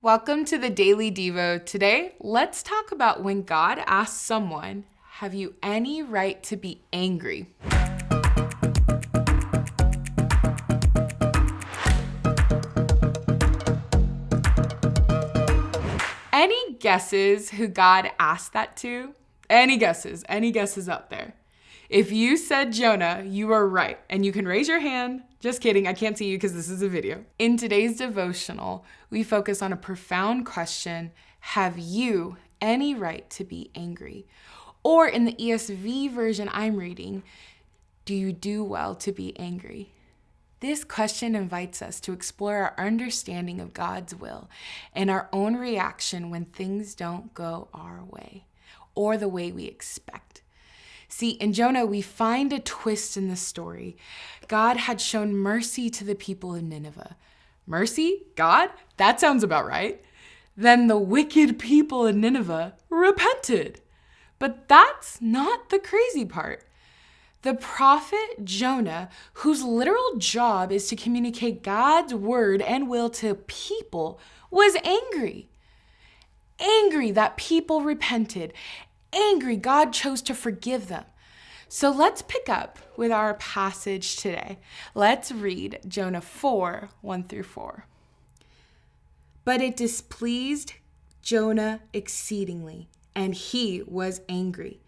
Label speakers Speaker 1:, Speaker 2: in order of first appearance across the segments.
Speaker 1: Welcome to the Daily Devo. Today, let's talk about when God asks someone, have you any right to be angry? Any guesses who God asked that to? Any guesses? Any guesses out there? If you said Jonah, you are right, and you can raise your hand. Just kidding, I can't see you because this is a video. In today's devotional, we focus on a profound question: have you any right to be angry? Or in the ESV version I'm reading, do you do well to be angry? This question invites us to explore our understanding of God's will and our own reaction when things don't go our way or the way we expect. See, in Jonah, we find a twist in the story. God had shown mercy to the people of Nineveh. Mercy? God? That sounds about right. Then the wicked people in Nineveh repented. But that's not the crazy part. The prophet Jonah, whose literal job is to communicate God's word and will to people, was angry. Angry that people repented. Angry God chose to forgive them. So let's pick up with our passage today. Let's read Jonah 4, 1-4. But it displeased Jonah exceedingly, and he was angry.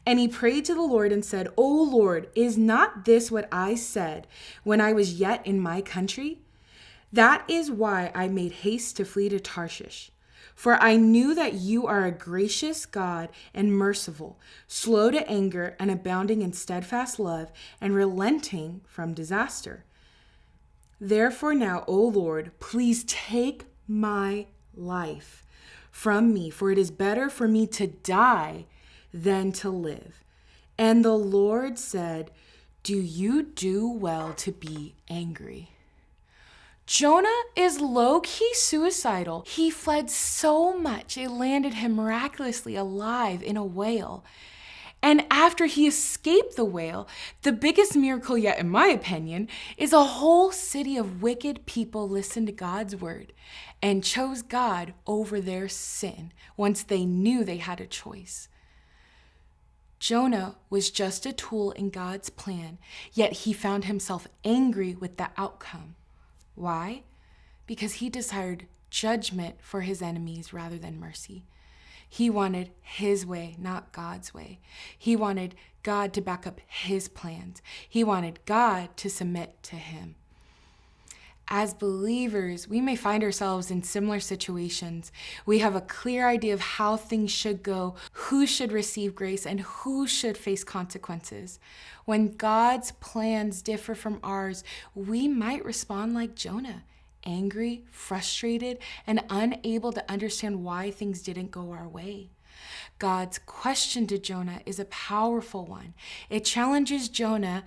Speaker 1: And he prayed to the Lord and said, O Lord, is not this what I said when I was yet in my country? That is why I made haste to flee to Tarshish. For I knew that you are a gracious God and merciful, slow to anger and abounding in steadfast love and relenting from disaster. Therefore now, O Lord, please take my life from me, for it is better for me to die than to live. And the Lord said, do you do well to be angry? Jonah is low-key suicidal. He fled so much, it landed him miraculously alive in a whale. And after he escaped the whale, the biggest miracle yet, in my opinion, is a whole city of wicked people listened to God's word and chose God over their sin once they knew they had a choice. Jonah was just a tool in God's plan, yet he found himself angry with the outcome. Why? Because he desired judgment for his enemies rather than mercy. He wanted his way, not God's way. He wanted God to back up his plans. He wanted God to submit to him. As believers, we may find ourselves in similar situations. We have a clear idea of how things should go, who should receive grace, and who should face consequences. When God's plans differ from ours, we might respond like Jonah, angry, frustrated, and unable to understand why things didn't go our way. God's question to Jonah is a powerful one. It challenges Jonah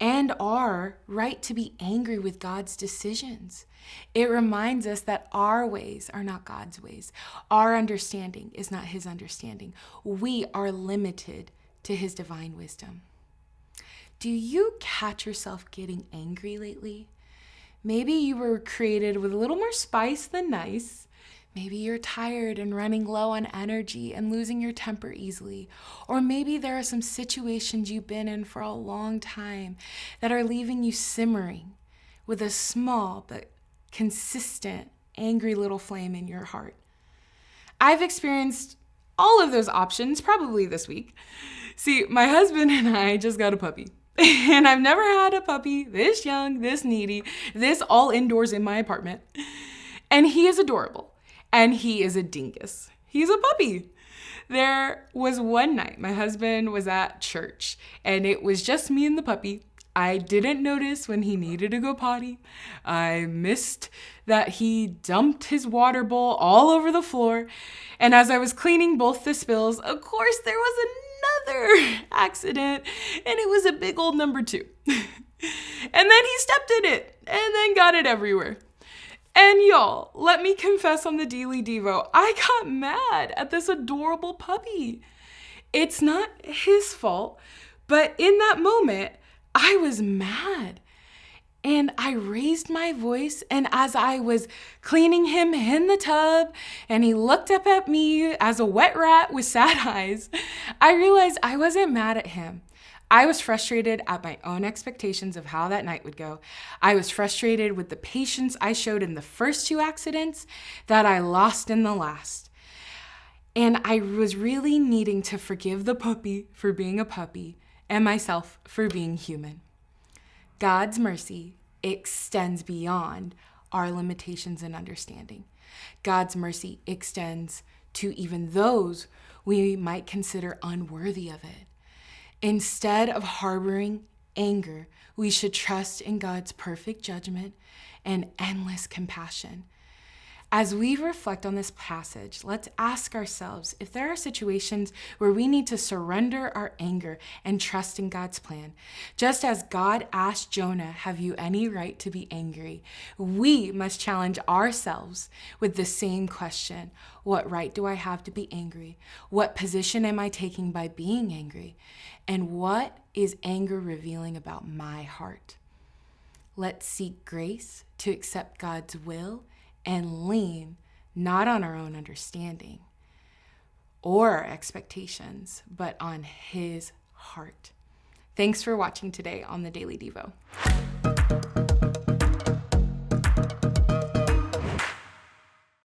Speaker 1: and our right to be angry with God's decisions. It reminds us that our ways are not God's ways. Our understanding is not his understanding. We are limited to his divine wisdom. Do you catch yourself getting angry lately? Maybe you were created with a little more spice than nice. Maybe you're tired and running low on energy and losing your temper easily. Or maybe there are some situations you've been in for a long time that are leaving you simmering with a small but consistent angry little flame in your heart. I've experienced all of those options probably this week. See, my husband and I just got a puppy. And I've never had a puppy this young, this needy, this all indoors in my apartment. And he is adorable. And he is a dingus. He's a puppy. There was one night my husband was at church and it was just me and the puppy. I didn't notice when he needed to go potty. I missed that he dumped his water bowl all over the floor. And as I was cleaning both the spills, of course there was another accident and it was a big old number 2. And then he stepped in it and then got it everywhere. And y'all, let me confess on the Daily Devo, I got mad at this adorable puppy. It's not his fault, but in that moment, I was mad. And I raised my voice, and as I was cleaning him in the tub, and he looked up at me as a wet rat with sad eyes, I realized I wasn't mad at him. I was frustrated at my own expectations of how that night would go. I was frustrated with the patience I showed in the first 2 accidents that I lost in the last. And I was really needing to forgive the puppy for being a puppy and myself for being human. God's mercy extends beyond our limitations and understanding. God's mercy extends to even those we might consider unworthy of it. Instead of harboring anger, we should trust in God's perfect judgment and endless compassion. As we reflect on this passage, let's ask ourselves if there are situations where we need to surrender our anger and trust in God's plan. Just as God asked Jonah, "Have you any right to be angry?" we must challenge ourselves with the same question. What right do I have to be angry? What position am I taking by being angry? And what is anger revealing about my heart? Let's seek grace to accept God's will and lean not on our own understanding or our expectations, but on His heart. Thanks for watching today on the Daily Devo.